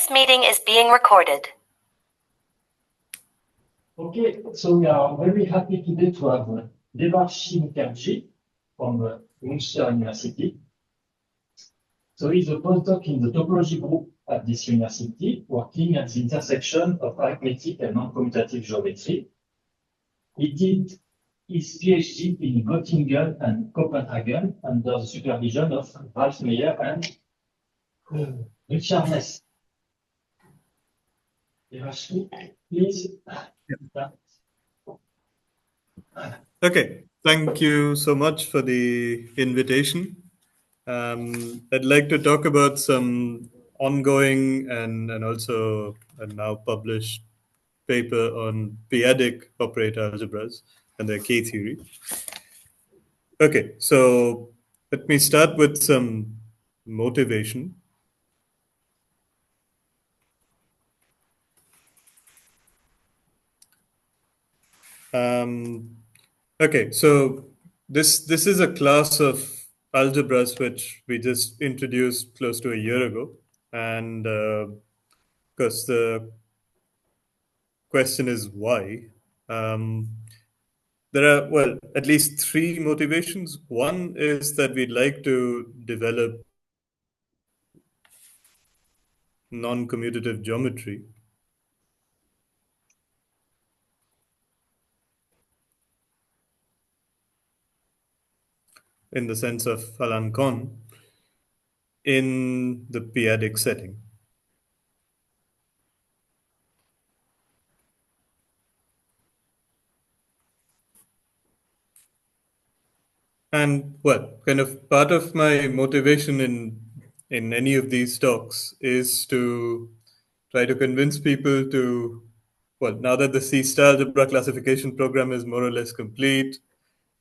This meeting is being recorded. Okay, so we are very happy today to have Devarshi Mukherjee from Münster University. So he's a postdoc in the topology group at this university, working at the intersection of arithmetic and noncommutative geometry. He did his PhD in Göttingen and Copenhagen under the supervision of Ralf Meyer and Ryszard. Devarshi, please. Okay, thank you so much for the invitation. I'd like to talk about some ongoing and also a now published paper on P-adic operator algebras and their K theory. Okay, so let me start with some motivation. Okay, so this is a class of algebras which we just introduced close to a year ago, and because the question is why. There are, well, at least three motivations. One is that we'd like to develop non-commutative geometry. In the sense of Alancon in the P-adic setting. And well, kind of part of my motivation in any of these talks is to try to convince people to, well, now that the C-star algebra classification program is more or less complete,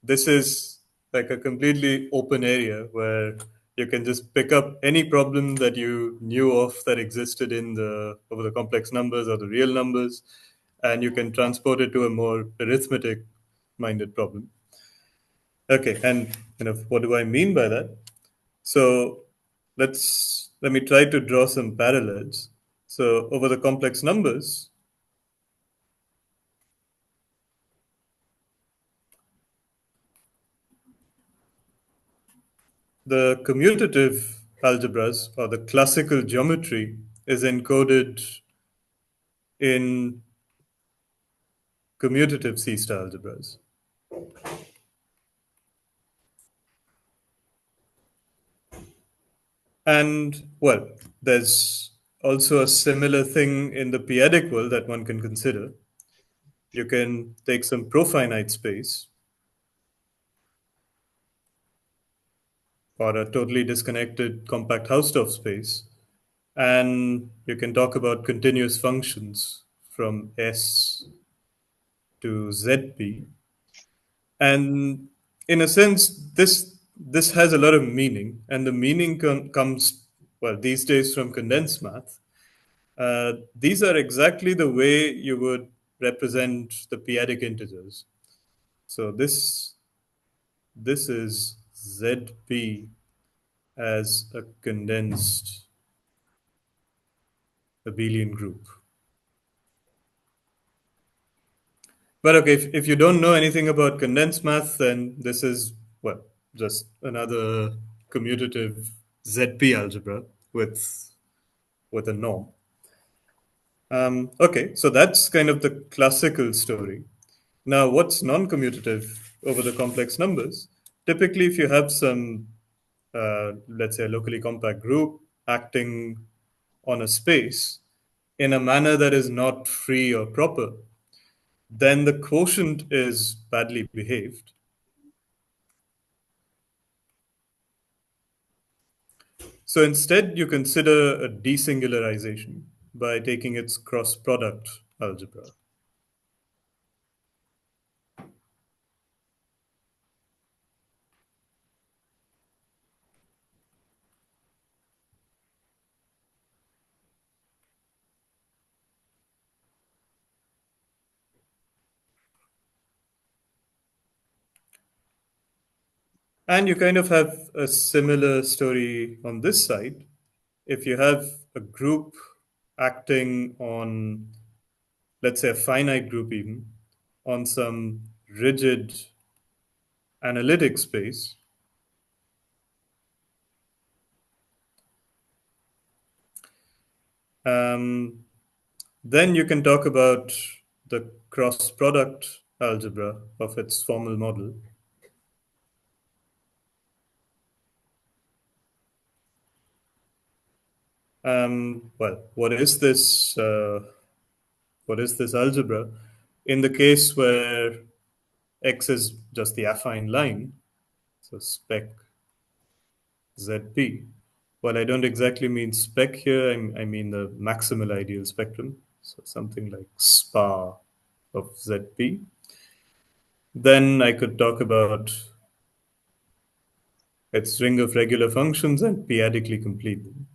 this is like a completely open area where you can just pick up any problem that you knew of that existed in over the complex numbers or the real numbers, and you can transport it to a more arithmetic-minded problem. Okay, and what do I mean by that? So let me try to draw some parallels. So over the complex numbers, the commutative algebras or the classical geometry is encoded in commutative C-star algebras. And well, there's also a similar thing in the P-adic world that one can consider. You can take some profinite space or a totally disconnected compact Hausdorff space, and you can talk about continuous functions from S to ZP. And in a sense, this has a lot of meaning, and the meaning comes, well, these days from condensed math. These are exactly the way you would represent the P-adic integers. So this is ZP as a condensed abelian group. But okay, if you don't know anything about condensed math, then this is, well, just another commutative ZP algebra with a norm. Okay, so that's kind of the classical story. Now, what's non-commutative over the complex numbers? Typically, if you have some, let's say, a locally compact group acting on a space in a manner that is not free or proper, then the quotient is badly behaved. So instead, you consider a desingularization by taking its cross-product algebra. And you kind of have a similar story on this side. If you have a group acting on, let's say, a finite group even, on some rigid analytic space, then you can talk about the cross-product algebra of its formal model. Well, what is this? What is this algebra? In the case where X is just the affine line, so spec ZP. Well, I don't exactly mean spec here. I mean the maximal ideal spectrum. So something like SPA of ZP. Then I could talk about its ring of regular functions and p-adically complete them.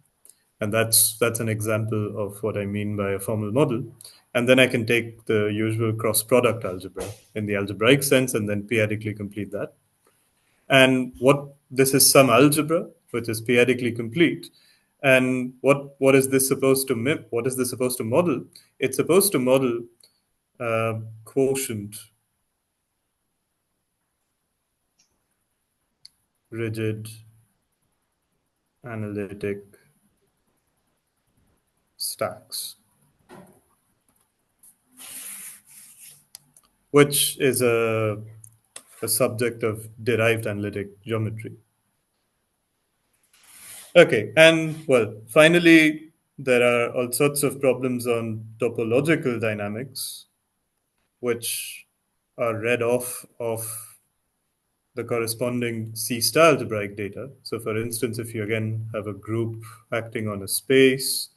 And that's an example of what I mean by a formal model. And then I can take the usual cross-product algebra in the algebraic sense and then p-adically complete that. And what this is some algebra, which is p-adically complete. And what is this supposed to what is this supposed to model? It's supposed to model quotient rigid analytic stacks, which is a subject of derived analytic geometry. Okay, and well, finally, there are all sorts of problems on topological dynamics, which are read off of the corresponding C-star algebraic data. So for instance, if you again have a group acting on a space,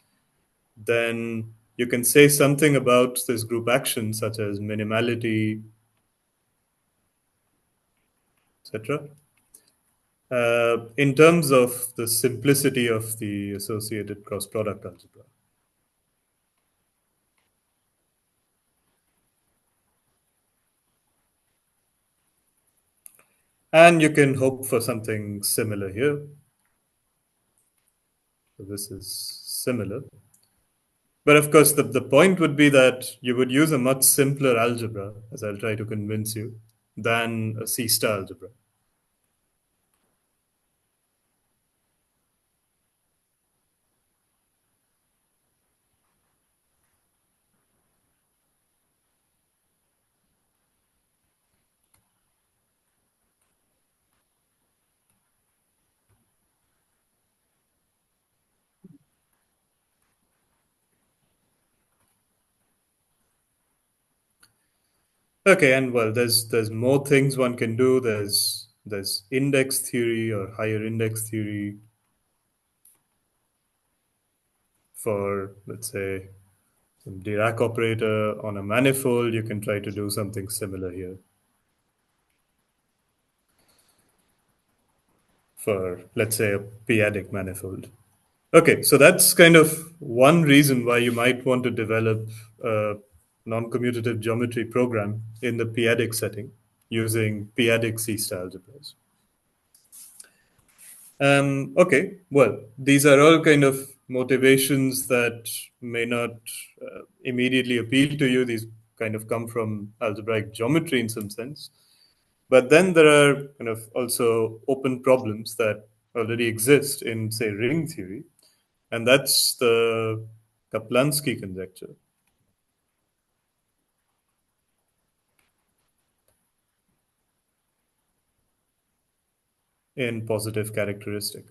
then you can say something about this group action, such as minimality, etc. In terms of the simplicity of the associated cross-product algebra. And you can hope for something similar here. So this is similar. But of course, the point would be that you would use a much simpler algebra, as I'll try to convince you, than a C-star algebra. Okay, and well, there's more things one can do. There's index theory or higher index theory for, let's say, some Dirac operator on a manifold. You can try to do something similar here for, let's say, a p-adic manifold. Okay, so that's kind of one reason why you might want to develop a noncommutative geometry program in the p-adic setting using p-adic C-star algebras. Okay, well, these are all kind of motivations that may not immediately appeal to you. These kind of come from algebraic geometry in some sense. But then there are kind of also open problems that already exist in, say, ring theory. And that's the Kaplansky conjecture. In positive characteristic.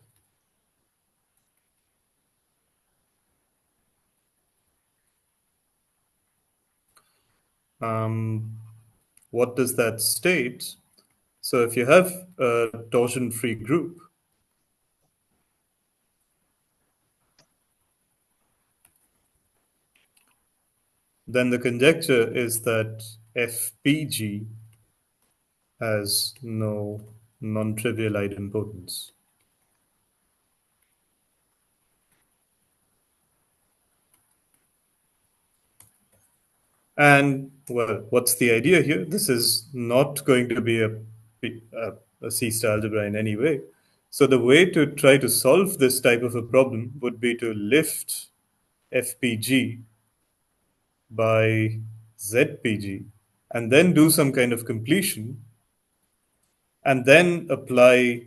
What does that state? So if you have a torsion-free group, then the conjecture is that FPG has no non-trivial idempotence. And well, what's the idea here? This is not going to be a C-star algebra in any way. So the way to try to solve this type of a problem would be to lift FPG by ZPG, and then do some kind of completion, and then apply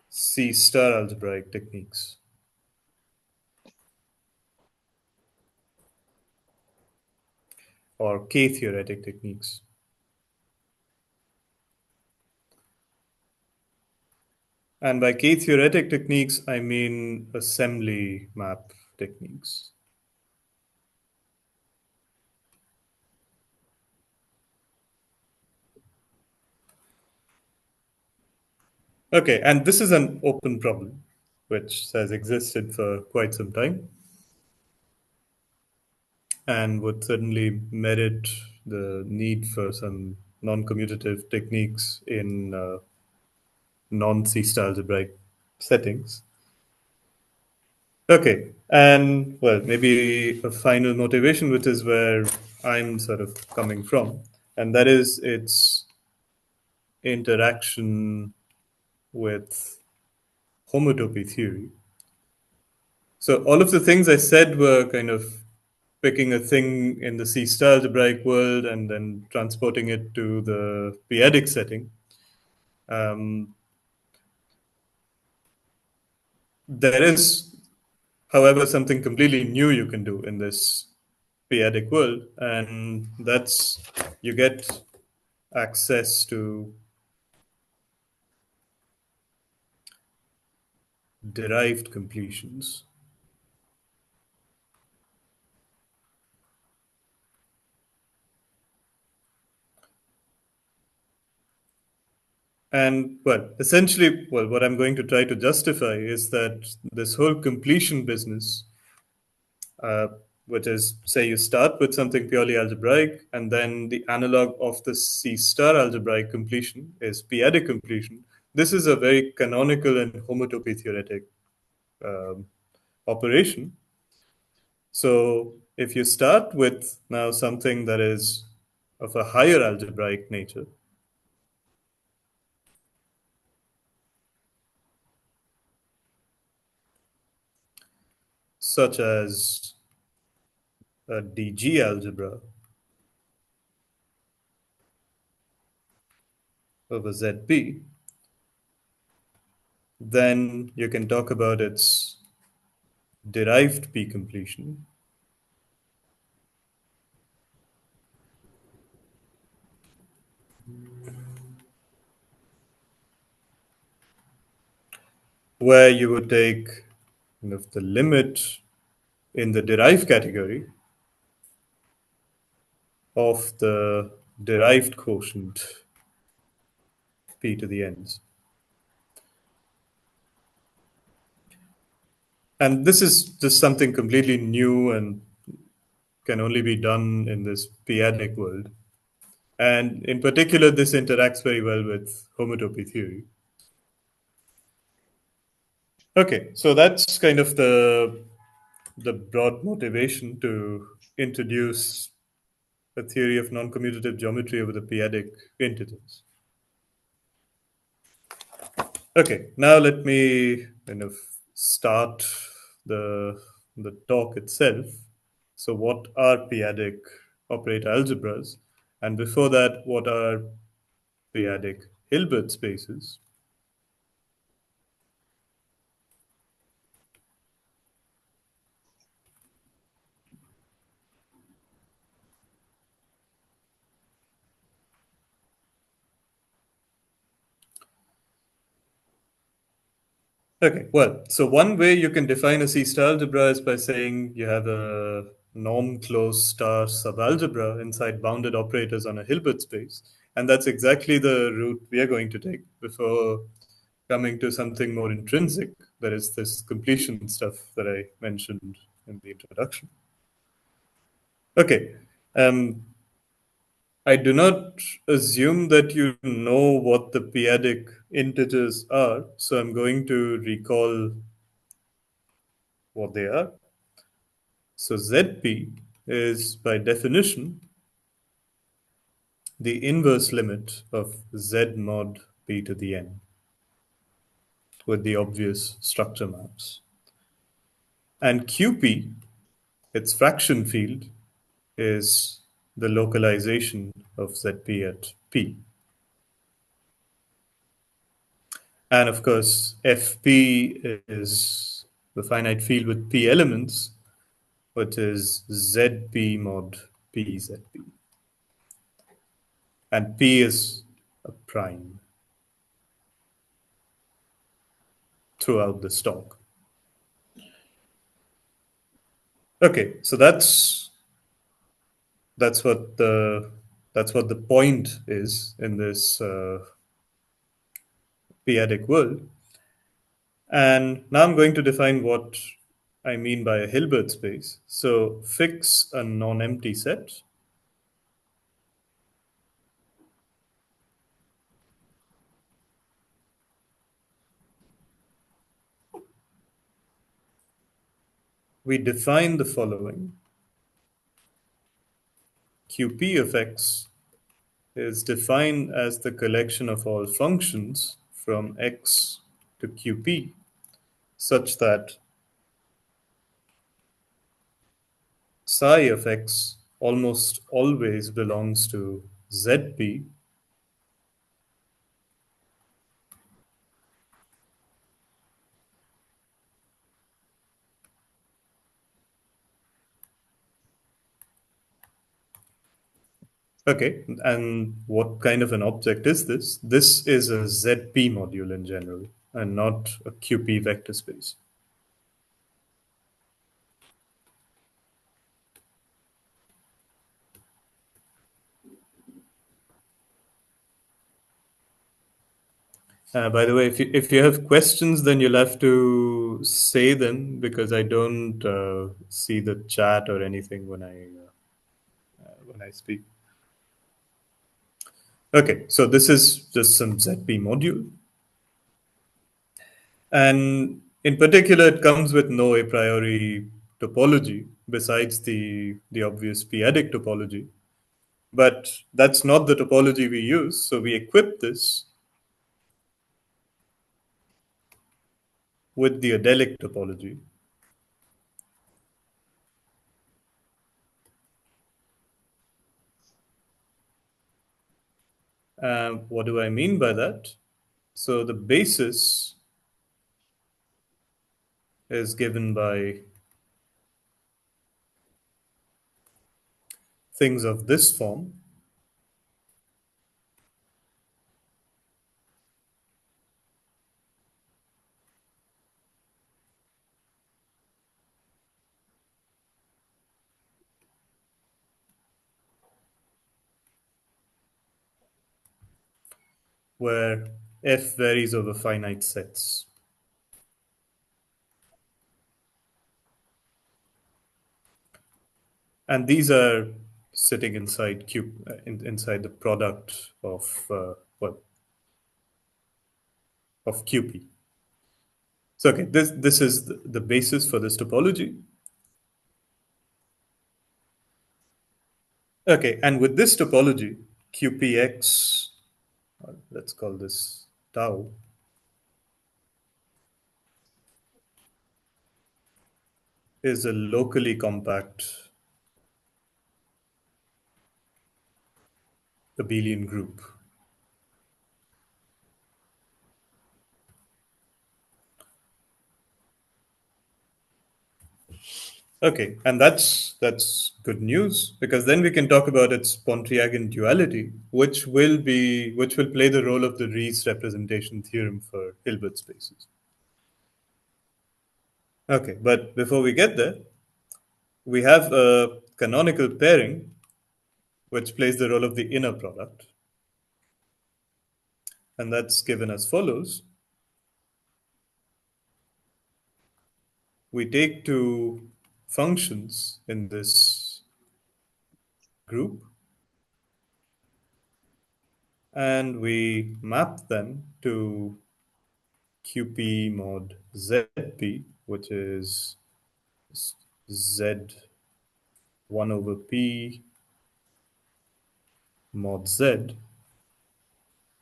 C-star algebraic techniques. Or K-theoretic techniques. And by K-theoretic techniques, I mean assembly map techniques. Okay, and this is an open problem, which has existed for quite some time and would certainly merit the need for some non-commutative techniques in non-C-star algebraic settings. Okay, and well, maybe a final motivation, which is where I'm sort of coming from, and that is its interaction with homotopy theory. So all of the things I said were kind of picking a thing in the C-star algebraic world and then transporting it to the P-adic setting. There is, however, something completely new you can do in this P-adic world, and that's you get access to derived completions. And well, essentially, well, what I'm going to try to justify is that this whole completion business, which is, say, you start with something purely algebraic, and then the analog of the C-star algebraic completion is P-adic completion. This is a very canonical and homotopy theoretic operation. So if you start with now something that is of a higher algebraic nature, such as a DG algebra over ZP, then you can talk about its derived P completion. Where you would take kind of the limit in the derived category of the derived quotient P to the n's. And this is just something completely new and can only be done in this P-adic world. And in particular, this interacts very well with homotopy theory. Okay, so that's kind of the broad motivation to introduce a theory of non-commutative geometry over the P-adic integers. Okay, now let me kind of start the talk itself. So what are P-adic operator algebras? And before that, what are P-adic Hilbert spaces? Okay, well, so one way you can define a C-star algebra is by saying you have a norm-closed star subalgebra inside bounded operators on a Hilbert space. And that's exactly the route we are going to take before coming to something more intrinsic, that is this completion stuff that I mentioned in the introduction. Okay, I do not assume that you know what the P-adic integers are, so I'm going to recall what they are. So ZP is, by definition, the inverse limit of Z mod P to the n with the obvious structure maps. And QP, its fraction field, is the localization of ZP at P. And of course, FP is the finite field with P elements, which is ZP mod P ZP. And P is a prime throughout the stock. Okay, so that's what the point is in this P-adic world. And now I'm going to define what I mean by a Hilbert space. So fix a non-empty set. We define the following. QP of X is defined as the collection of all functions from X to QP such that psi of X almost always belongs to ZP Okay, and what kind of an object is this? This is a ZP module in general, and not a QP vector space. By the way, if you have questions, then you'll have to say them because I don't see the chat or anything when I speak. Okay, so this is just some ZP module. And in particular, it comes with no a priori topology besides the obvious P-adic topology. But that's not the topology we use. So we equip this with the adelic topology. What do I mean by that? So the basis is given by things of this form. Where f varies over finite sets. And these are sitting inside inside the product of of QP. So okay, this is the basis for this topology. Okay, and with this topology, QPX, let's call this tau, is a locally compact abelian group. Okay, and that's good news because then we can talk about its Pontryagin duality, which will play the role of the Riesz representation theorem for Hilbert spaces. Okay, but before we get there, we have a canonical pairing which plays the role of the inner product. And that's given as follows. We take two functions in this group and we map them to QP mod ZP, which is Z1 over P mod Z.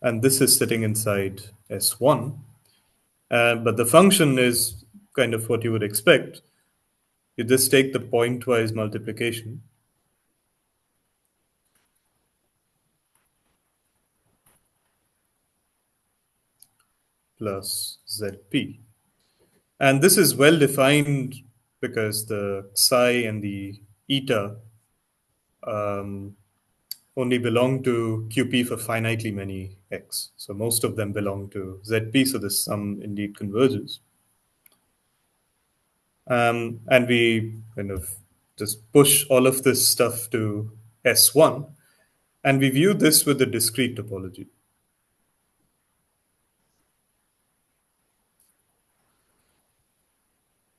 And this is sitting inside S1. But the function is kind of what you would expect. you just take the pointwise multiplication plus ZP. And this is well defined because the psi and the eta only belong to QP for finitely many x. So most of them belong to ZP, so the sum indeed converges. And we kind of just push all of this stuff to S1, and we view this with the discrete topology.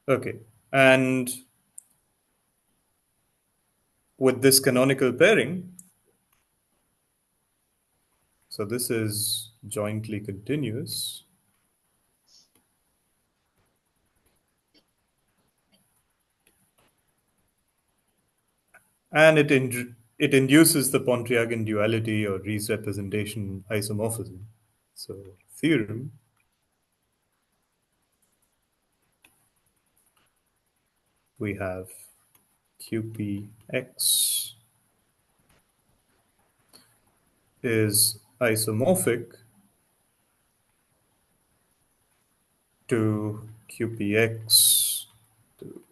Okay, and with this canonical pairing, so this is jointly continuous. And it induces the Pontryagin duality or Riesz representation isomorphism. So theorem we have QPX is isomorphic to QPX to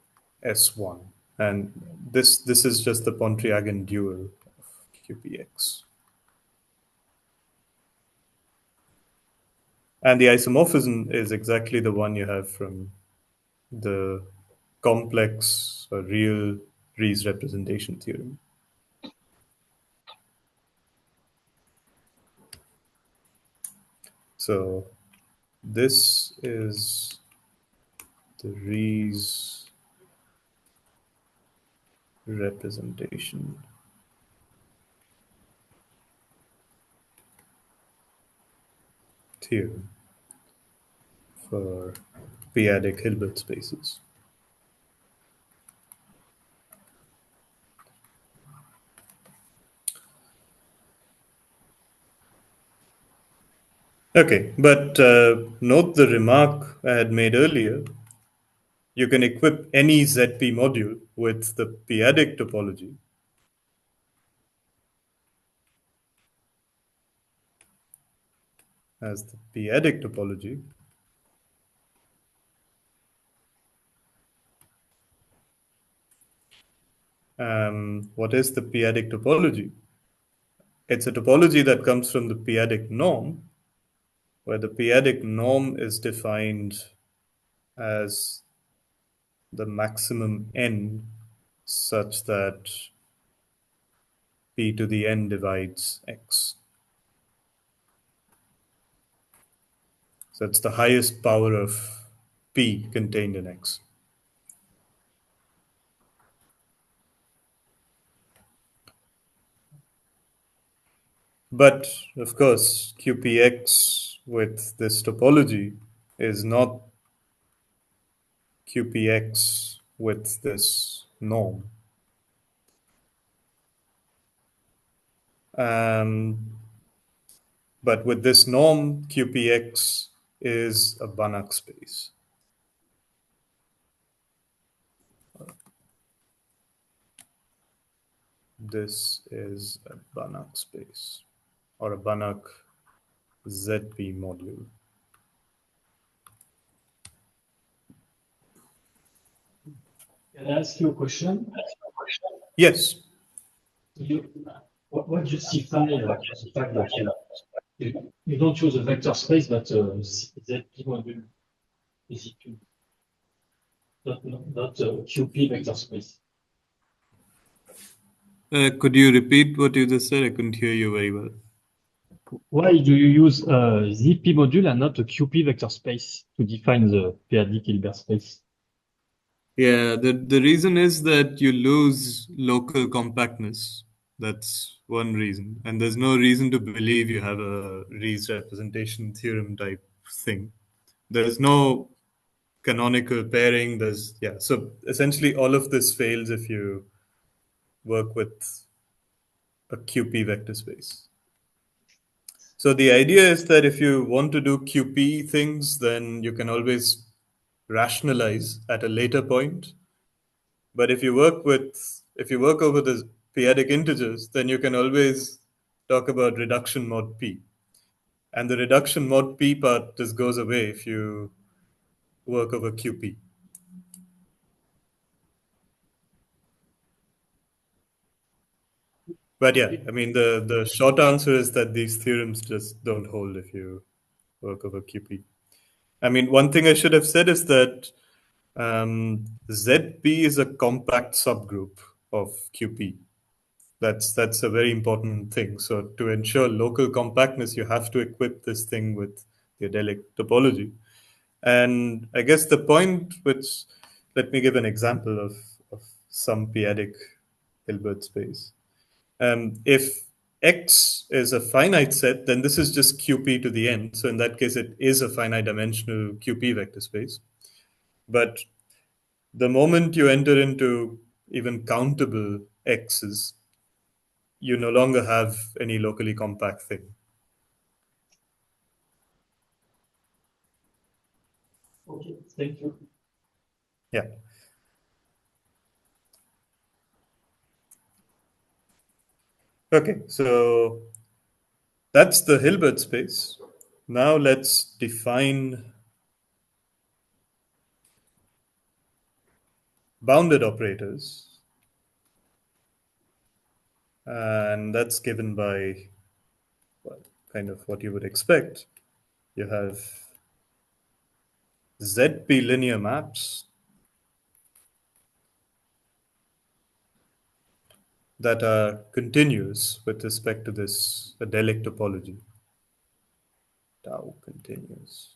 S1. And this is just the Pontryagin dual of QPX. And the isomorphism is exactly the one you have from the complex or real Riesz representation theorem. So this is the Riesz representation theorem for P-adic Hilbert spaces. Okay, but note the remark I had made earlier. You can equip any ZP module with the P-adic topology. As the P-adic topology. What is the P-adic topology? It's a topology that comes from the P-adic norm, where the P-adic norm is defined as the maximum n such that p to the n divides x. So it's the highest power of p contained in x. But of course, QPX with this topology is not QPX with this norm. But with this norm, QPX is a Banach space. This is a Banach space, or a Banach ZP module. Can I ask you a question? Yes. What justifies the fact that you don't choose a vector space, but ZP module is equal, not a QP vector space? Could you repeat what you just said? I couldn't hear you very well. Why do you use a ZP module and not a QP vector space to define the P-adic Hilbert space? Yeah, the reason is that you lose local compactness. That's one reason. And there's no reason to believe you have a Riesz representation theorem type thing. There's no canonical pairing. So essentially all of this fails if you work with a QP vector space. So the idea is that if you want to do QP things, then you can always rationalize at a later point But if you work over the p-adic integers, then you can always talk about reduction mod p. And the reduction mod p part just goes away if you work over qp. But yeah, I mean, the short answer is that these theorems just don't hold if you work over qp. I mean, one thing I should have said is that ZP is a compact subgroup of QP. That's a very important thing. So to ensure local compactness, you have to equip this thing with the adelic topology. And I guess the point which, let me give an example of some p-adic Hilbert space. If X is a finite set, then this is just QP to the n. So in that case, it is a finite dimensional QP vector space. But the moment you enter into even countable X's, you no longer have any locally compact thing. Okay, thank you. Yeah. Okay, so that's the Hilbert space. Now let's define bounded operators. And that's given by, well, kind of what you would expect. You have ZP linear maps that are continuous with respect to this adelic topology. Tau continuous.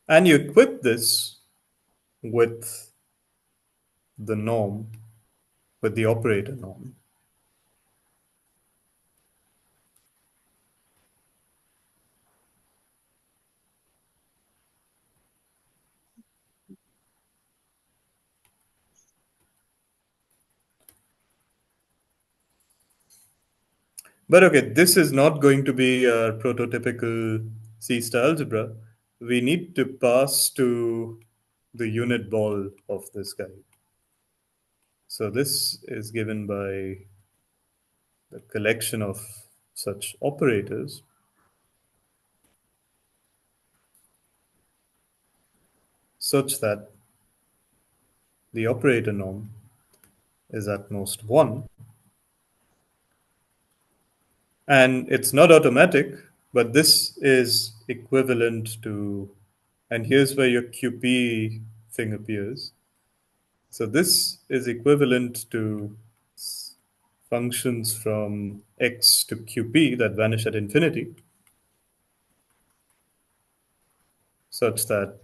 And you equip this with the norm, with the operator norm. But okay, this is not going to be a prototypical C-star algebra. We need to pass to the unit ball of this guy. So this is given by the collection of such operators such that the operator norm is at most 1. And it's not automatic, but this is equivalent to, and here's where your QP thing appears. So this is equivalent to functions from x to QP that vanish at infinity, such that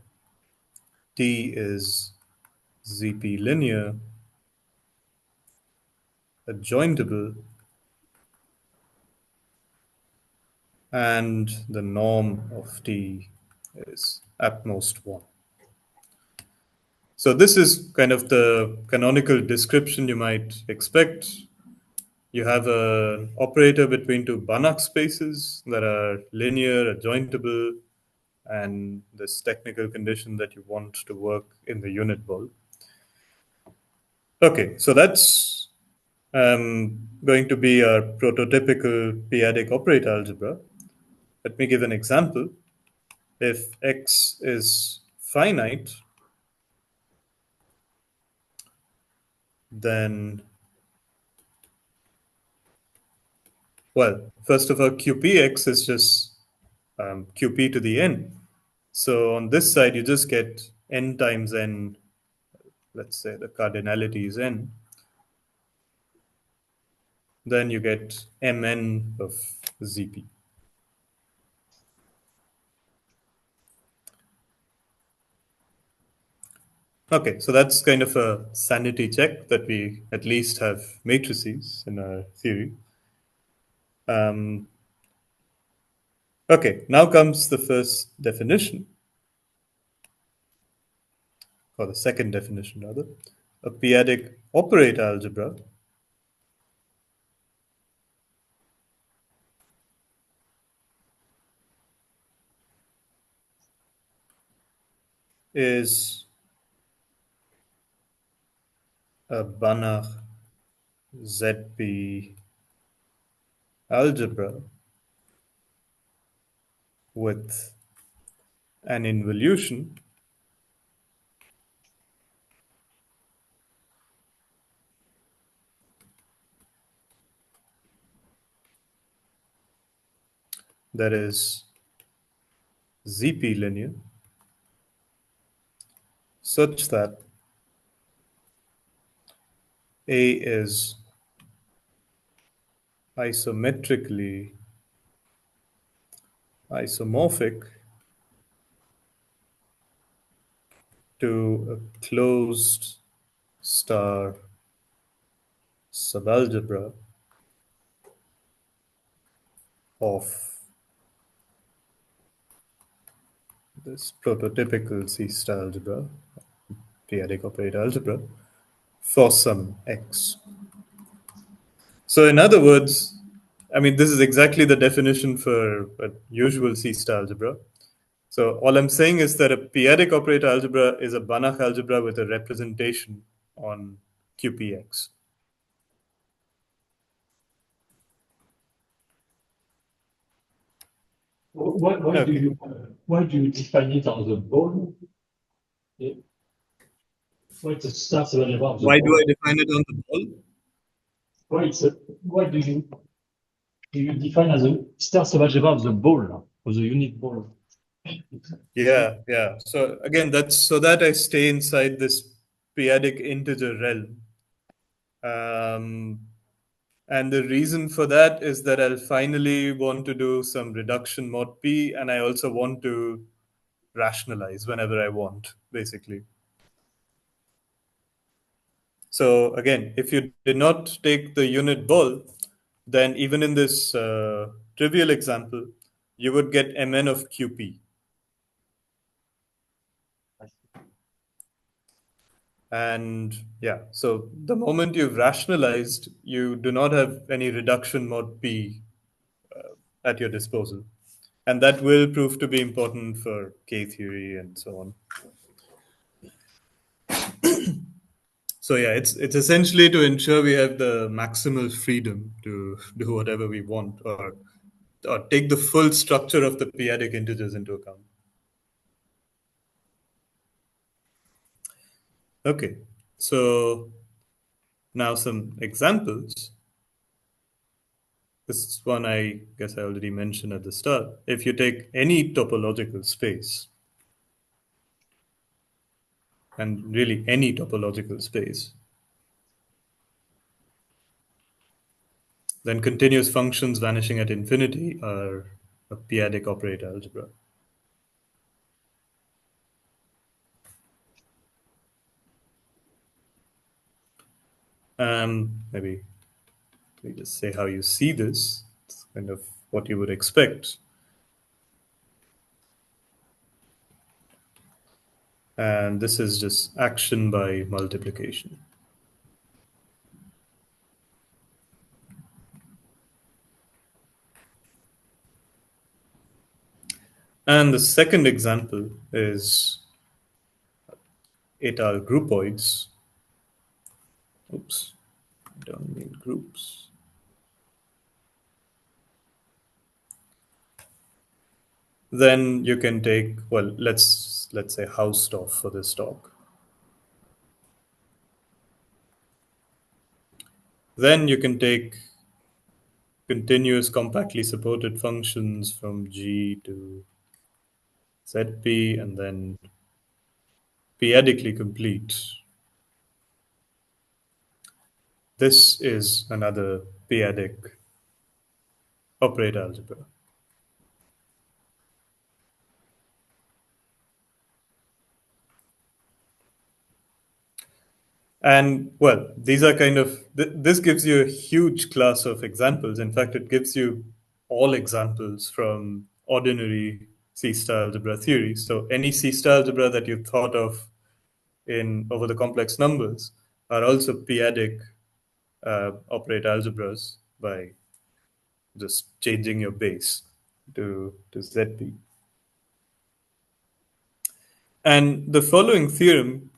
T is ZP linear, adjointable, and the norm of T is at most 1. So this is kind of the canonical description you might expect. You have an operator between two Banach spaces that are linear, adjointable, and this technical condition that you want to work in the unit ball. Okay, so that's going to be our prototypical p-adic operator algebra. Let me give an example. If X is finite, then, well, first of all, QPX is just QP to the n. So on this side, you just get n times n. Let's say the cardinality is n. Then you get mn of ZP. Okay, so that's kind of a sanity check that we at least have matrices in our theory. Okay, now comes the first definition, or the second definition rather. A p-adic operator algebra is a Banach ZP algebra with an involution that is ZP linear such that A is isometrically isomorphic to a closed star subalgebra of this prototypical C-star algebra, P-adic operator algebra, for some x. So in other words, I mean, this is exactly the definition for a usual C-star algebra. So all I'm saying is that a p-adic operator algebra is a Banach algebra with a representation on QPX. Why do you define it on the ball? Why it's a star algebra of the Why ball? do I define it on the ball? Why do you define as a star algebra of the ball, of the unit ball? Yeah. So again, that's so that I stay inside this p-adic integer realm. And the reason for that is that I'll finally want to do some reduction mod p, and I also want to rationalize whenever I want, basically. So again, if you did not take the unit ball, then even in this trivial example, you would get mn of qp. And yeah, so the moment you've rationalized, you do not have any reduction mod p at your disposal. And that will prove to be important for K theory and so on. So yeah, it's essentially to ensure we have the maximal freedom to do whatever we want, or take the full structure of the p-adic integers into account. Okay, so now some examples. This one I guess I already mentioned at the start. If you take any topological space, and really any topological space, then continuous functions vanishing at infinity are a p-adic operator algebra. Maybe we just say how you see this. It's kind of what you would expect. And this is just action by multiplication. And the second example is étale groupoids. Oops, I don't mean groups. Then you can take, well, let's say Hausdorff for this talk. Then you can take continuous compactly supported functions from G to ZP and then p-adically complete. This is another p-adic operator algebra. And well, these are kind of, this gives you a huge class of examples. In fact, it gives you all examples from ordinary C-star algebra theory. So any C-star algebra that you thought of in over the complex numbers are also p-adic operator algebras by just changing your base to ZP. And the following theorem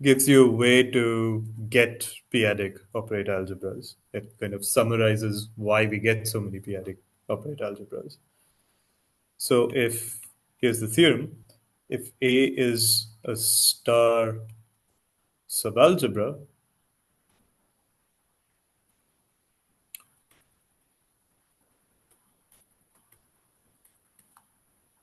gives you a way to get p-adic operator algebras. It kind of summarizes why we get so many p-adic operator algebras. So here's the theorem, if A is a star subalgebra,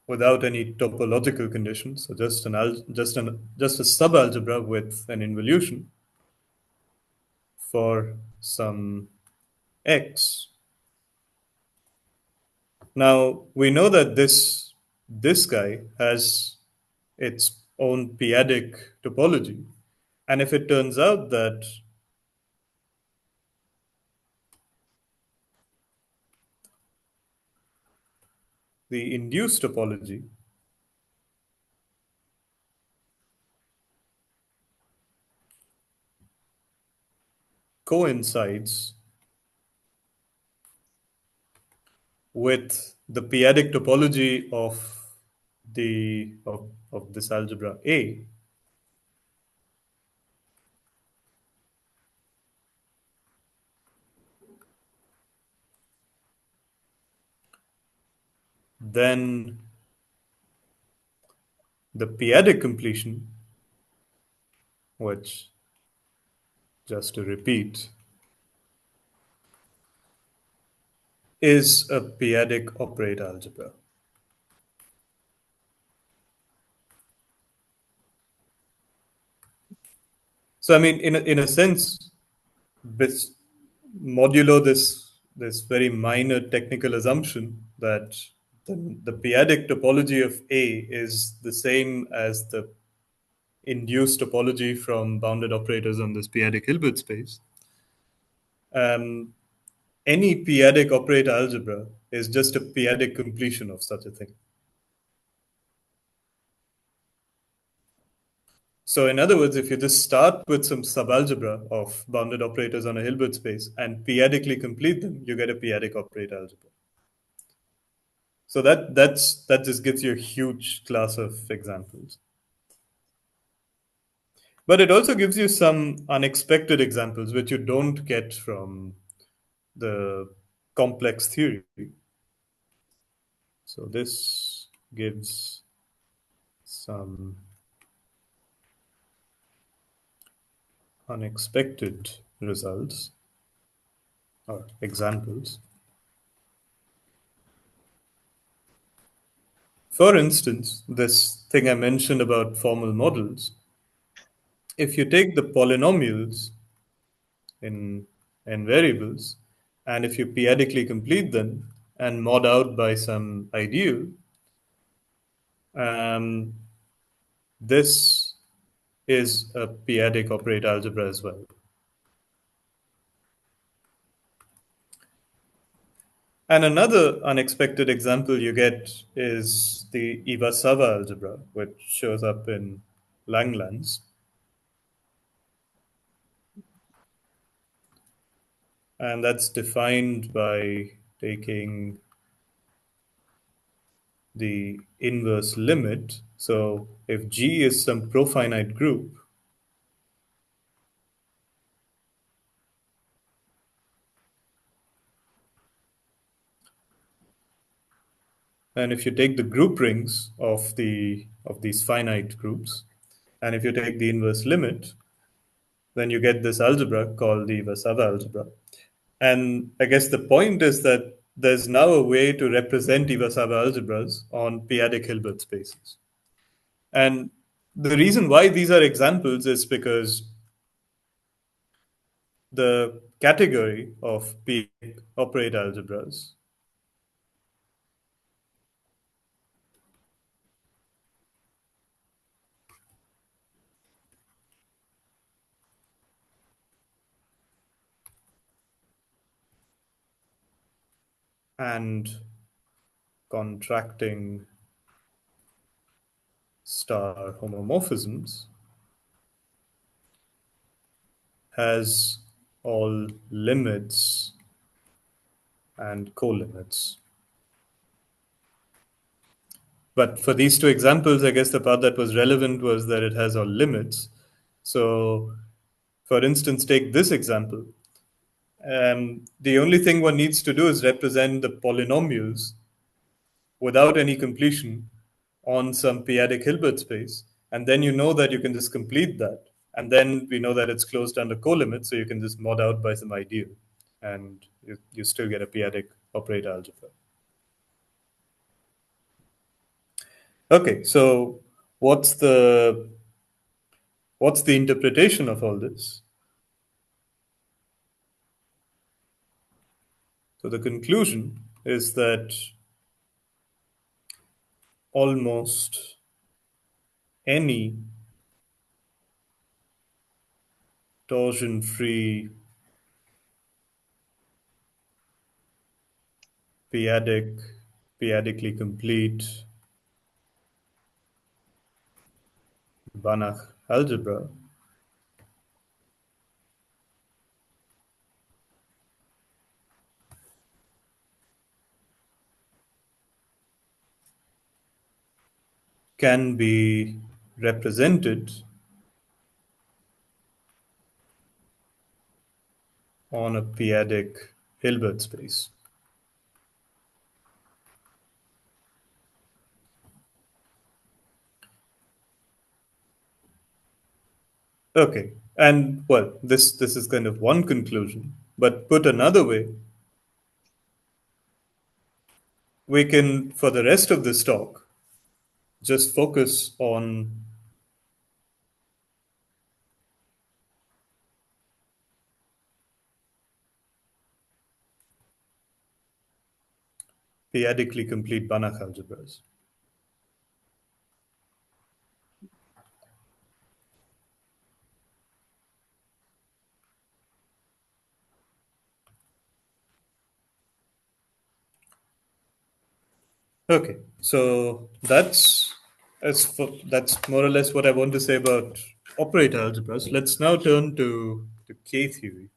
without any topological conditions, so just a subalgebra with an involution for some x. Now we know that this guy has its own p-adic topology, and if it turns out that the induced topology coincides with the p-adic topology of this algebra A, then the p-adic completion, which, just to repeat, is a p-adic operator algebra. So, I mean, in a sense, this modulo this very minor technical assumption that the p-adic topology of A is the same as the induced topology from bounded operators on this p-adic Hilbert space. Any p-adic operator algebra is just a p-adic completion of such a thing. So in other words, if you just start with some subalgebra of bounded operators on a Hilbert space and p-adically complete them, you get a p-adic operator algebra. So that just gives you a huge class of examples. But it also gives you some unexpected examples which you don't get from the complex theory. So this gives some unexpected results or examples. For instance, this thing I mentioned about formal models, if you take the polynomials in variables, and if you p-adically complete them and mod out by some ideal, this is a p-adic operator algebra as well. And another unexpected example you get is the Iwasawa algebra, which shows up in Langlands. And that's defined by taking the inverse limit. So if G is some profinite group, and if you take the group rings of these finite groups, and if you take the inverse limit, then you get this algebra called the Iwasawa algebra. And I guess the point is that there's now a way to represent Iwasawa algebras on p-adic Hilbert spaces. And the reason why these are examples is because the category of p-adic operator algebras and contracting star homomorphisms has all limits and co-limits. But for these two examples, I guess the part that was relevant was that it has all limits. So, for instance, take this example. The only thing one needs to do is represent the polynomials without any completion on some p-adic Hilbert space. And then you know that you can just complete that. And then we know that it's closed under co-limit, so you can just mod out by some ideal. And you still get a p-adic operator algebra. Okay, so what's the interpretation of all this? So the conclusion is that almost any torsion-free p-adically complete Banach algebra can be represented on a p-adic Hilbert space. Okay, and well, this is kind of one conclusion, but put another way, we can, for the rest of this talk, just focus on p-adically complete Banach algebras. Okay, so that's more or less what I want to say about operator algebras. Let's now turn to K theory.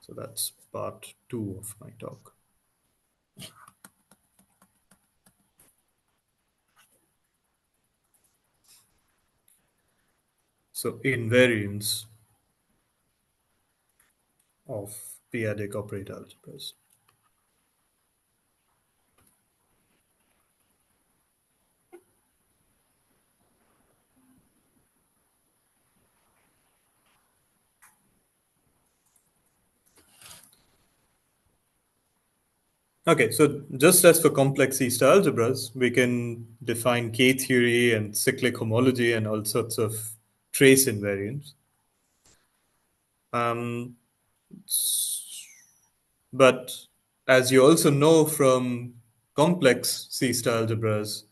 So that's part 2 of my talk. So invariance of p-adic operator algebras. Okay, so just as for complex C-star algebras, we can define K theory and cyclic homology and all sorts of trace invariants. But as you also know from complex C-star algebras,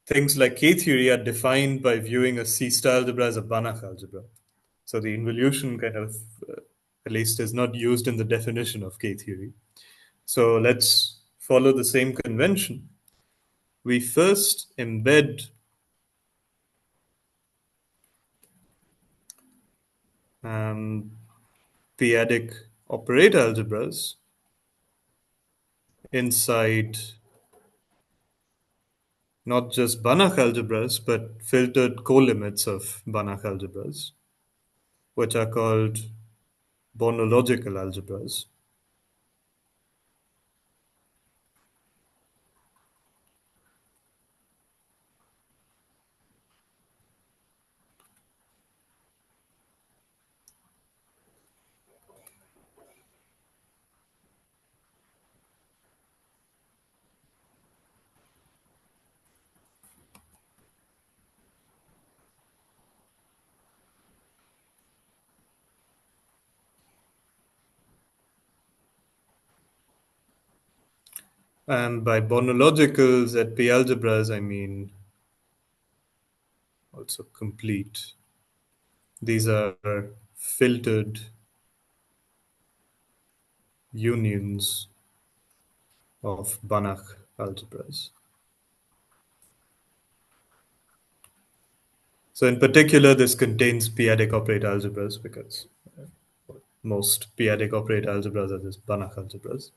things like K theory are defined by viewing a C-star algebra as a Banach algebra. So the involution kind of, at least, is not used in the definition of K theory. So let's follow the same convention. We first embed p-adic operator algebras inside not just Banach algebras, but filtered co-limits of Banach algebras, which are called bonological algebras. And by bonologicals at p-algebras, I mean also complete. These are filtered unions of Banach algebras. So in particular, this contains P-adic operator algebras because most P-adic operator algebras are just Banach algebras.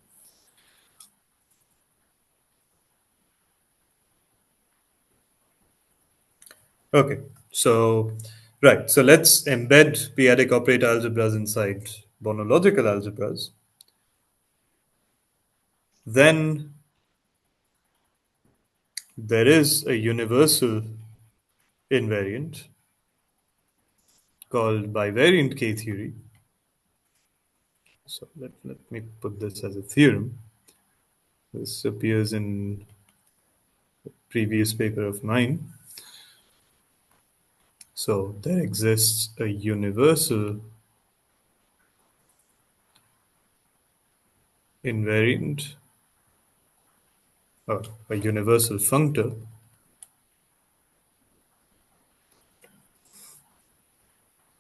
Okay, so right, so let's embed P-adic operator algebras inside monological algebras. Then there is a universal invariant called bivariant K-theory. So let me put this as a theorem. This appears in a previous paper of mine. So there exists a universal invariant, or a universal functor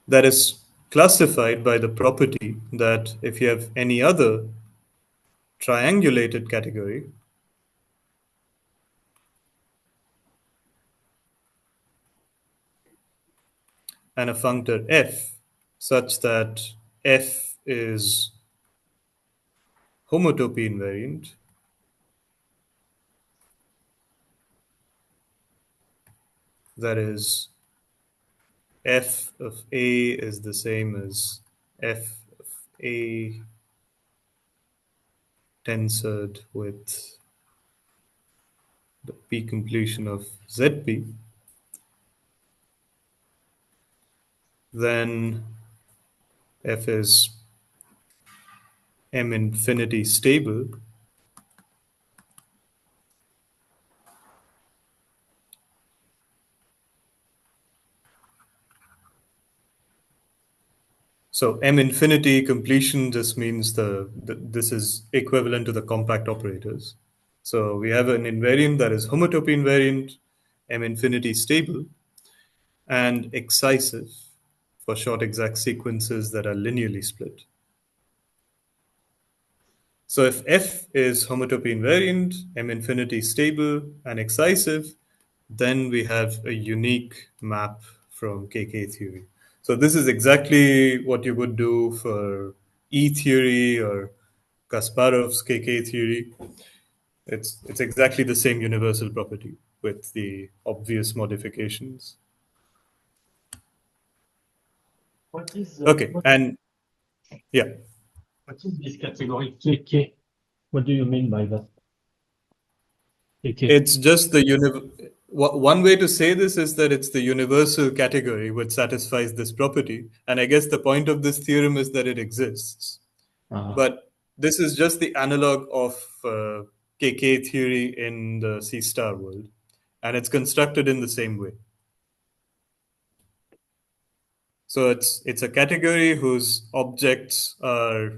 that is classified by the property that if you have any other triangulated category, and a functor f such that f is homotopy invariant, that is f of a is the same as f of a tensored with the p completion of zp, then f is m infinity stable, so m infinity completion just means this is equivalent to the compact operators. So we have an invariant that is homotopy invariant, m infinity stable, and excisive for short exact sequences that are linearly split. So if f is homotopy invariant, m infinity stable, and excisive, then we have a unique map from KK theory. So this is exactly what you would do for E theory or Kasparov's KK theory. It's exactly the same universal property with the obvious modifications. What is Okay, and yeah. what is this category KK? What do you mean by that? KK. It's just one way to say this is that it's the universal category which satisfies this property. And I guess the point of this theorem is that it exists. But this is just the analog of KK theory in the C star world. And it's constructed in the same way. So it's a category whose objects are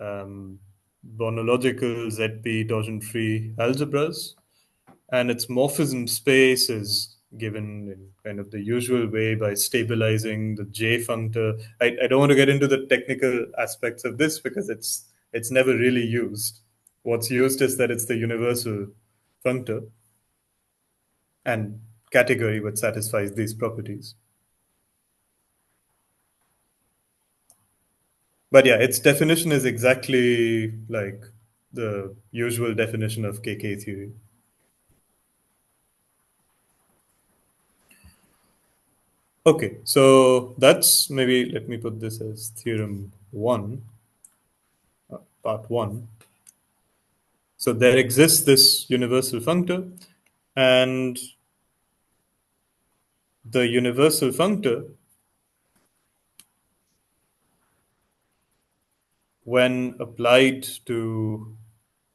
monological ZP torsion-free algebras, and its morphism space is given in kind of the usual way by stabilizing the J functor. I don't want to get into the technical aspects of this because it's never really used. What's used is that it's the universal functor and category which satisfies these properties. But yeah, its definition is exactly like the usual definition of KK theory. Okay, so that's maybe, let me put this as theorem 1, part 1. So there exists this universal functor, and the universal functor, when applied to,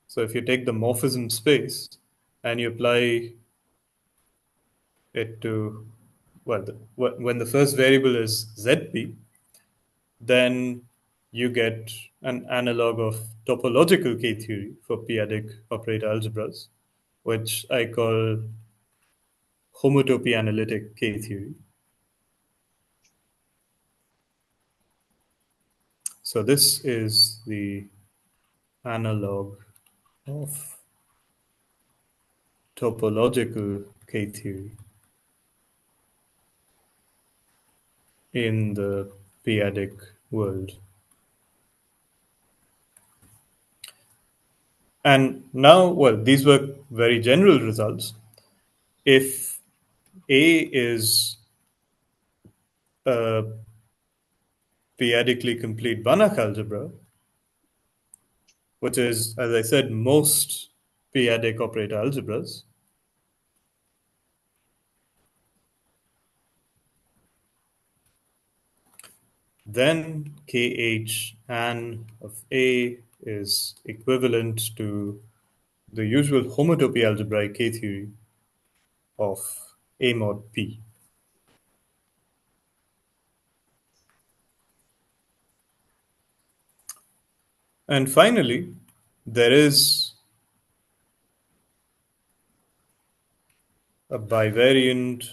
so if you take the morphism space and you apply it to, well, when the first variable is ZP, then you get an analog of topological K theory for P-adic operator algebras, which I call homotopy analytic K theory. So this is the analog of topological K theory. in the P-adic world. And now, well, these were very general results. If A is a P-adically complete Banach algebra, which is, as I said, most P-adic operator algebras, then KH an of A is equivalent to the usual homotopy algebraic K theory of A mod P. And finally, there is a bivariant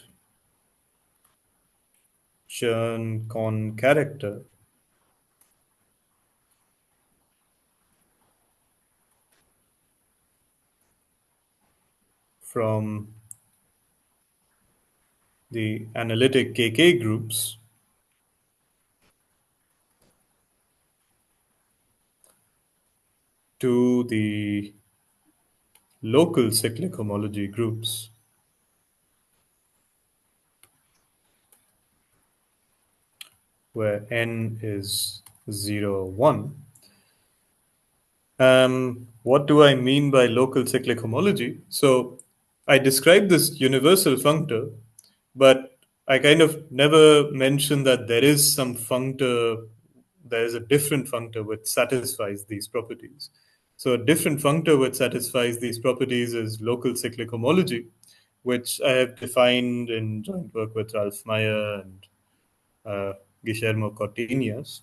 Chern-Kohn character from the analytic KK groups to the local cyclic homology groups, where n is 0, 1. What do I mean by local cyclic homology? So I described this universal functor, but I kind of never mentioned that there is some functor, there is a different functor which satisfies these properties. So a different functor which satisfies these properties is local cyclic homology, which I have defined in joint work with Ralf Meyer and Guillermo Cortinias.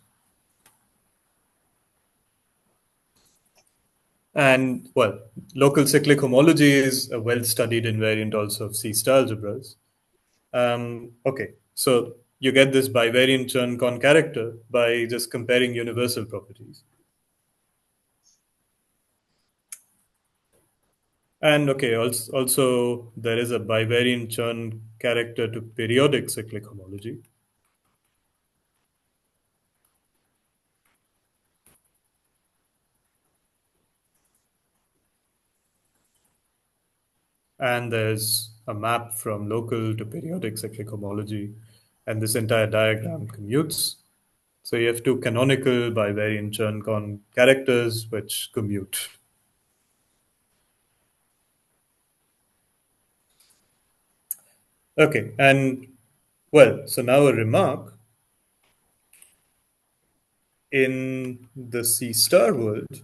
And well, local cyclic homology is a well-studied invariant also of C-star algebras. Okay, so you get this bivariant Chern-Kohn character by just comparing universal properties. And okay, also there is a bivariant Chern character to periodic cyclic homology. And there's a map from local to periodic cyclic homology. And this entire diagram commutes. So you have two canonical bivariant Chern-Kohn characters which commute. Okay, and well, so now a remark. In the C star world,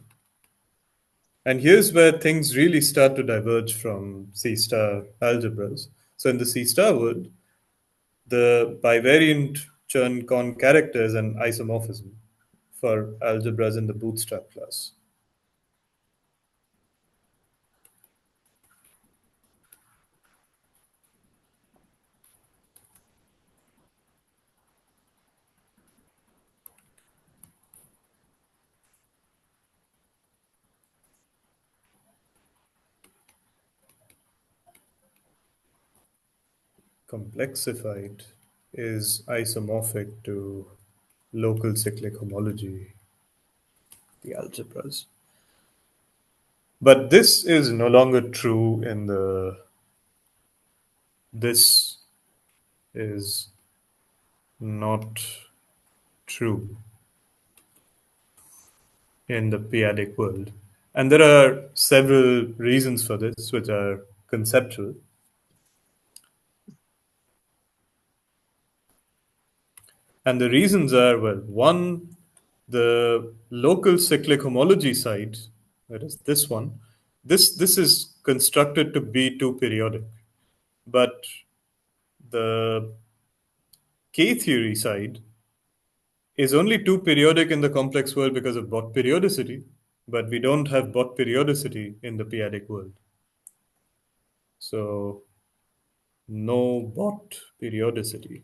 and here's where things really start to diverge from C star algebras. So in the C star world, the bivariant Chern-Kohn character is an isomorphism for algebras in the bootstrap class. Complexified is isomorphic to local cyclic homology, the algebras. But this is no longer true in the. This is not true in the P-adic world. And there are several reasons for this, which are conceptual. And the reasons are, well, one, the local cyclic homology side, that is this one, this is constructed to be two periodic. But the K-theory side is only two periodic in the complex world because of Bott periodicity, but we don't have Bott periodicity in the P-adic world. So no Bott periodicity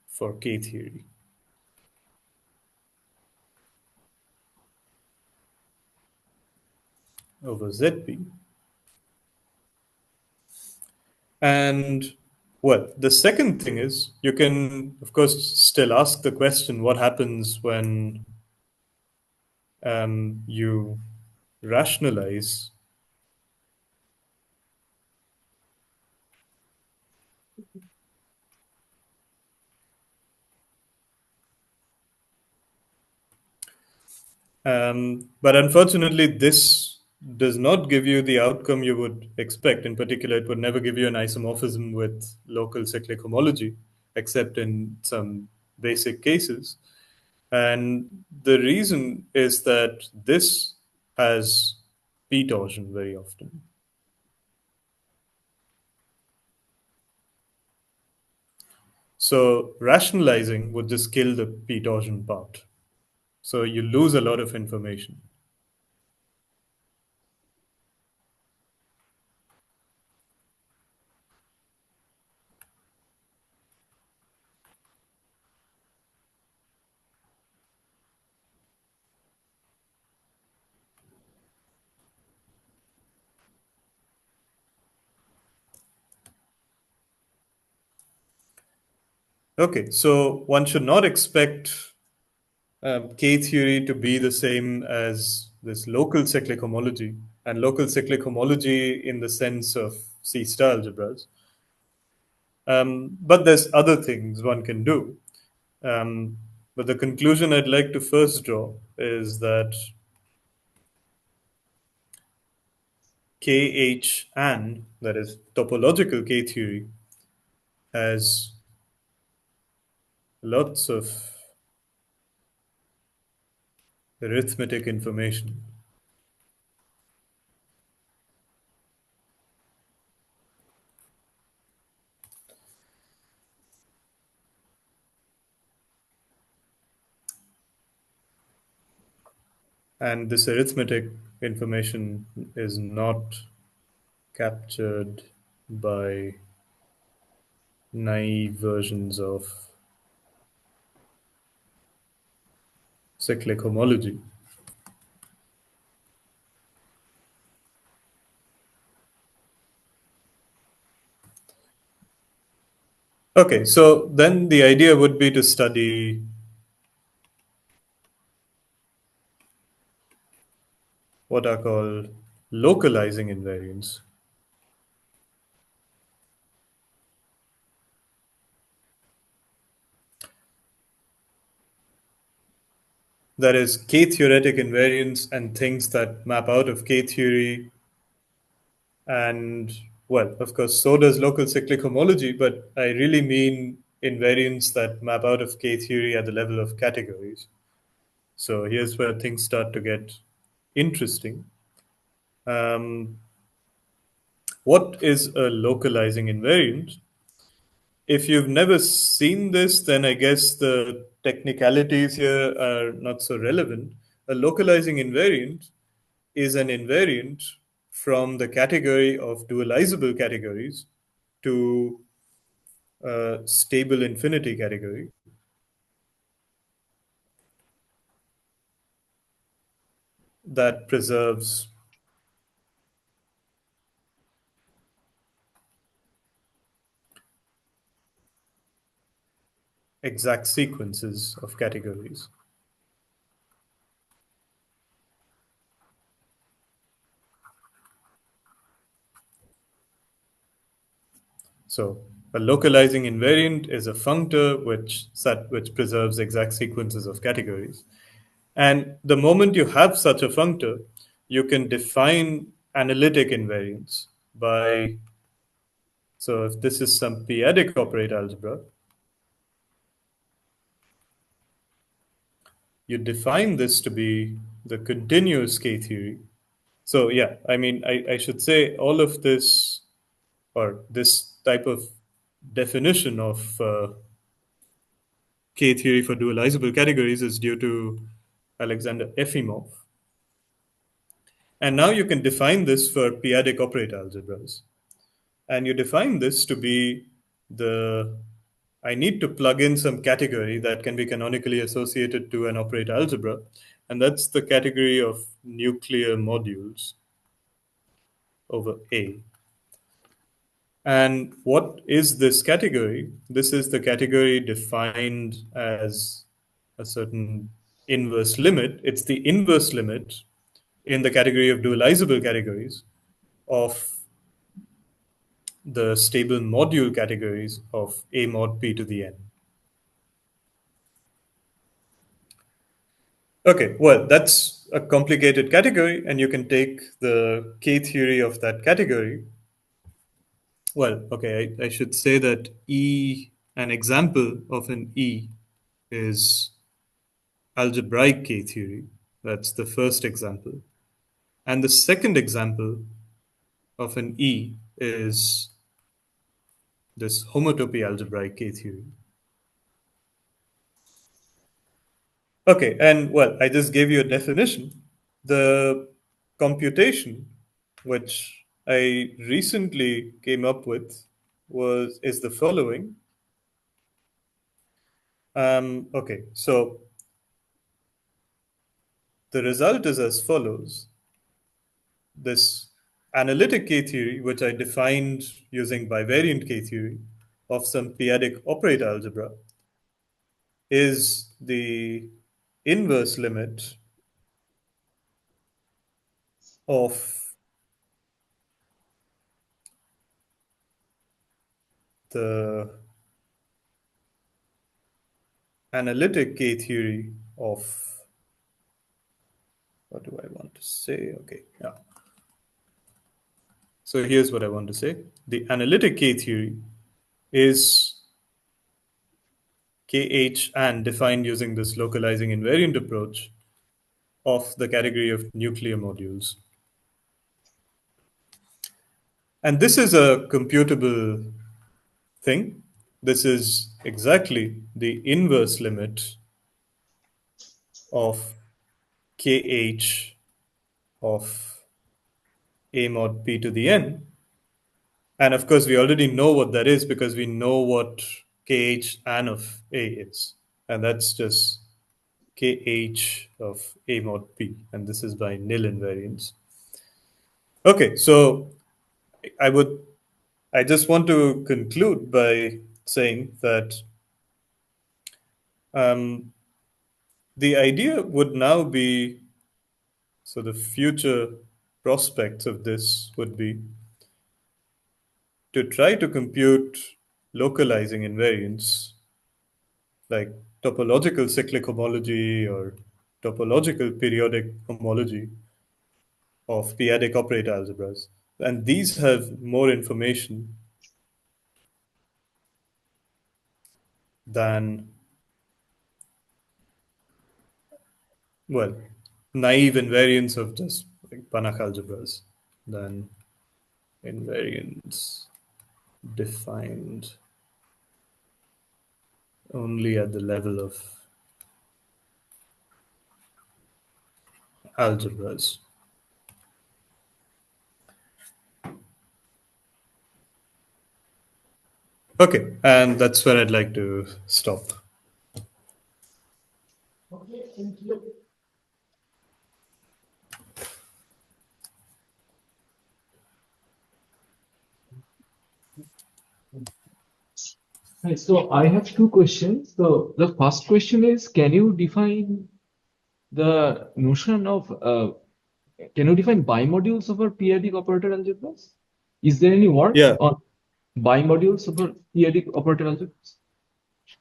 for K theory. Over ZP. And well, the second thing is you can, of course, still ask the question, what happens when you rationalize but unfortunately, this does not give you the outcome you would expect. In particular, it would never give you an isomorphism with local cyclic homology, except in some basic cases. And the reason is that this has p torsion very often. So rationalizing would just kill the p torsion part. So you lose a lot of information. Okay, so one should not expect K theory to be the same as this local cyclic homology, and local cyclic homology in the sense of C-star algebras. But there's other things one can do. But the conclusion I'd like to first draw is that KH and, that is topological K theory, has lots of arithmetic information. And this arithmetic information is not captured by naive versions of cyclic homology. Okay, so then the idea would be to study what are called localizing invariants. That is K-theoretic invariants and things that map out of K-theory. And, well, of course, so does local cyclic homology, but I really mean invariants that map out of K-theory at the level of categories. So here's where things start to get interesting. What is a localizing invariant? If you've never seen this, then I guess the technicalities here are not so relevant. A localizing invariant is an invariant from the category of dualizable categories to a stable infinity category. That preserves exact sequences of categories. So a localizing invariant is a functor which preserves exact sequences of categories. And the moment you have such a functor, you can define analytic invariants by, so if this is some P-adic operator algebra, you define this to be the continuous K theory. So yeah, I mean, I should say all of this, or this type of definition of K theory for dualizable categories is due to Alexander Efimov. And now you can define this for P-adic operator algebras. And you define this to be I need to plug in some category that can be canonically associated to an operator algebra. And that's the category of nuclear modules over A. And what is this category? This is the category defined as a certain inverse limit. It's the inverse limit in the category of dualizable categories of the stable module categories of A mod P to the N. Okay, well, that's a complicated category, and you can take the K theory of that category. Well, okay, I should say that an example of an E is algebraic K theory. That's the first example. And the second example of an E is this homotopy algebraic K theory. Okay, and well, I just gave you a definition. The computation, which I recently came up with, is the following. Okay, so the result is as follows. This analytic K theory, which I defined using bivariant K theory of some P-adic operator algebra, is the inverse limit of the analytic K theory of, what do I want to say? Okay, yeah. So here's what I want to say. The analytic K theory is KH and defined using this localizing invariant approach of the category of nuclear modules. And this is a computable thing. This is exactly the inverse limit of KH of A mod P to the N. And of course, we already know what that is because we know what KH an of A is. And that's just KH of A mod P. And this is by nil invariance. Okay, so I just want to conclude by saying that the idea would now be, so the future prospects of this would be to try to compute localizing invariance like topological cyclic homology or topological periodic homology of P-adic operator algebras. And these have more information than, well, naive invariance of just like Banach algebras, than invariance defined only at the level of algebras. Okay, and that's where I'd like to stop. Okay, thank you. Hi, so I have two questions. So the first question is, can you define the notion of can you define bimodules over p-adic operator algebras? Is there any work Yeah. on bimodules over p-adic operator algebras?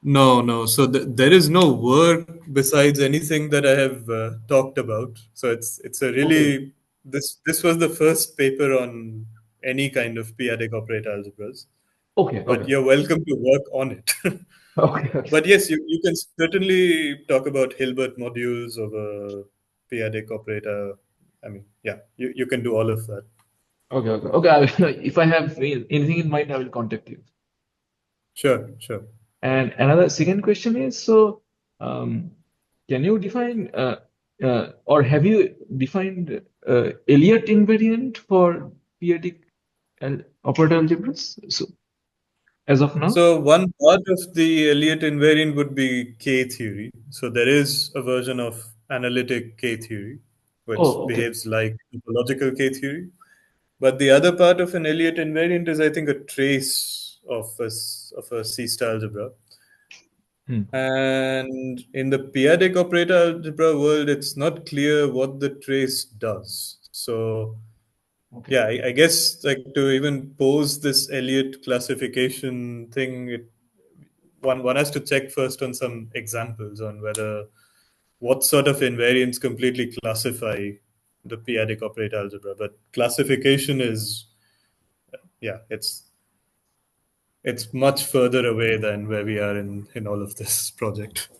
No. So there is no work besides anything that I have talked about. So it's a really this was the first paper on any kind of P-adic operator algebras. Okay, But okay, you're welcome to work on it. okay. But yes, you can certainly talk about Hilbert modules of a P-adic operator. I mean, yeah, you can do all of that. Okay. If I have anything in mind, I will contact you. Sure. And another second question is, so can you define or have you defined Elliott invariant for p-adic operator algebras? So as of now? So one part of the Elliott invariant would be K theory. So there is a version of analytic K theory, which Oh, okay. behaves like topological K theory. But the other part of an Elliott invariant is, I think, a trace of a C-star algebra. And in the P-adic operator algebra world, it's not clear what the trace does. So, yeah, I guess like to even pose this Elliott classification thing, one has to check first on some examples on whether what sort of invariants completely classify the P-adic operator algebra. But classification is, yeah, it's much further away than where we are in all of this project.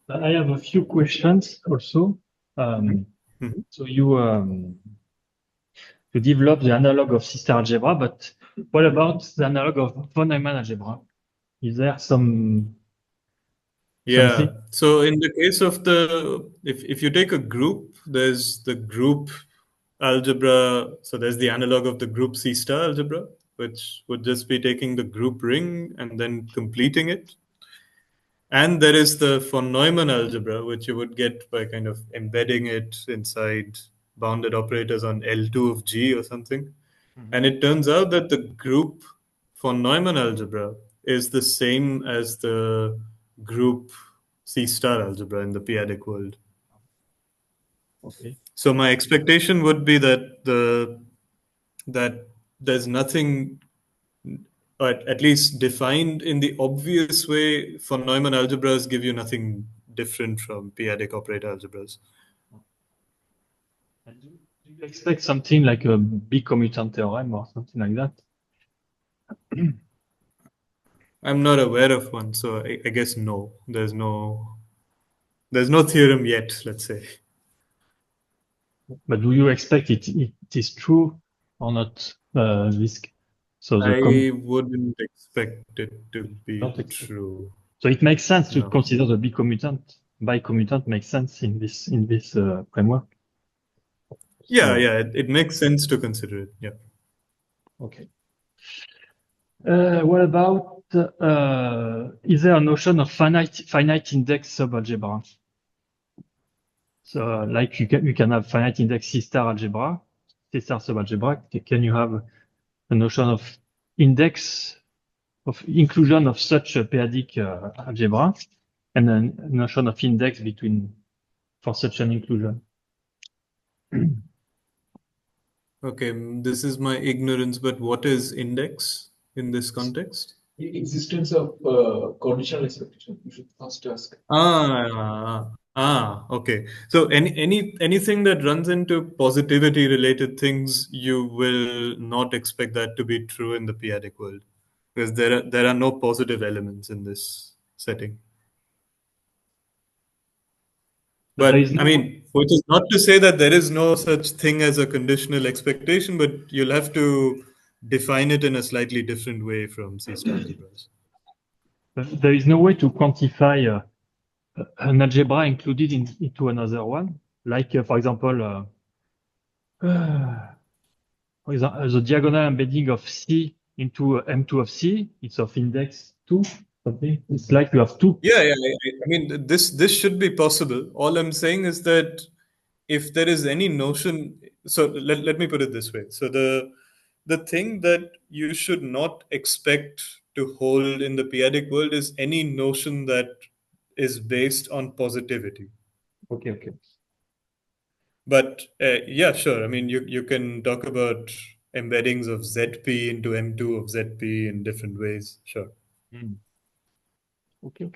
I have a few questions also. So you developed the analog of C-star algebra, but what about the analog of von Neumann algebra? Is there something? So in the case of if you take a group, there's the group algebra. So there's the analog of the group C-star algebra, which would just be taking the group ring and then completing it. And there is the von Neumann algebra, which you would get by kind of embedding it inside bounded operators on L2 of G or something. And it turns out that the group von Neumann algebra is the same as the group C-star algebra in the P-adic world. Okay. So my expectation would be that there's nothing, at least defined in the obvious way, von Neumann algebras give you nothing different from P-adic operator algebras. And do you expect something like a bicommutant theorem or something like that? I'm not aware of one, so I guess no. There's no theorem yet, let's say. But do you expect it is true or not? So I wouldn't expect it to be true. So it makes sense to consider the bicommutant makes sense in this framework. Yeah, it makes sense to consider it. Yeah. Okay. What about is there a notion of finite index subalgebra? So like you can have finite index C-star algebra, C-star subalgebra. Can you have a notion of index of inclusion of such a P-adic algebra and a notion of index for such an inclusion? Okay, this is my ignorance, but what is index in this context? The existence of conditional expectation. You should first ask. Okay. So anything that runs into positivity related things, you will not expect that to be true in the P-adic world, because there are no positive elements in this setting. But I mean, which is not to say that there is no such thing as a conditional expectation, but you'll have to define it in a slightly different way from C-star algebras. There is no way to quantify an algebra included into another one, like for example, the diagonal embedding of C into M2 of C. It's of index 2. Something. It's like you have two. Yeah. I mean, this should be possible. All I'm saying is that if there is any notion, so let me put it this way. So the thing that you should not expect to hold in the P-adic world is any notion that is based on positivity. Okay. But yeah, sure. I mean, you can talk about embeddings of ZP into M2 of ZP in different ways. Sure. Okay.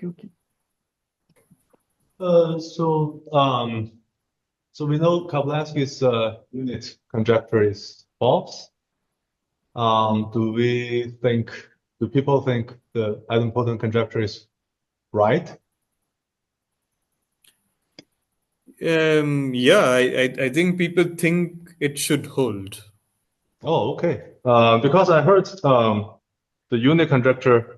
So we know Kaplansky's unit conjecture is false. Do people think the idempotent conjecture is right? Yeah, I think people think it should hold. Oh, okay. Because I heard the unit conjecture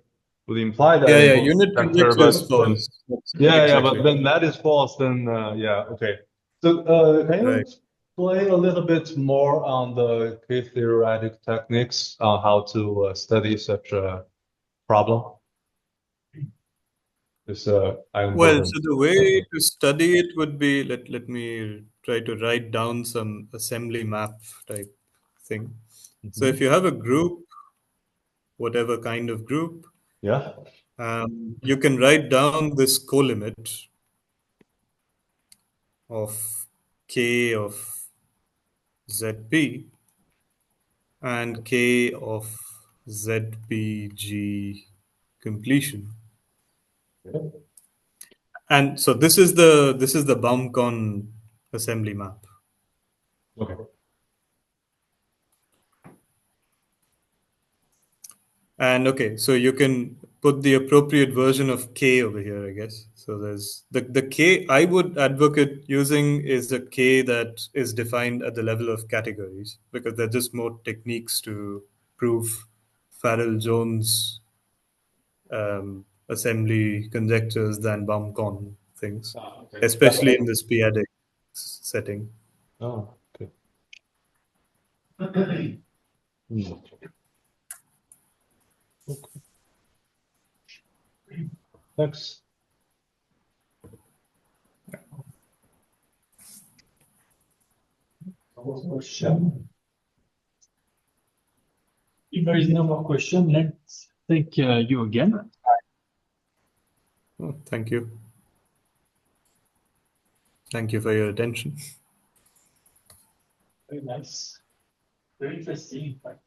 would imply that unit conjecture is false. But then that is false. Then okay. So can you explain a little bit more on the K-theoretic techniques on how to study such a problem? This I'm Well, wondering. so the way to study it would be, let me try to write down some assembly map type thing. So if you have a group, whatever kind of group, Yeah. you can write down this co-limit of k of zp and k of zpg completion. Okay. And so this is the BAMCON assembly map. Okay. And okay, so you can put the appropriate version of k over here, I guess. So there's the k I would advocate using is a k that is defined at the level of categories, because they're just more techniques to prove Farrell-Jones assembly conjectures than BAMCON things, Okay. especially in this P-adic setting. Oh, okay. Okay. Thanks. If there is no more question, let's Thank you again. Oh, thank you. Thank you for your attention. very nice, very interesting, in fact.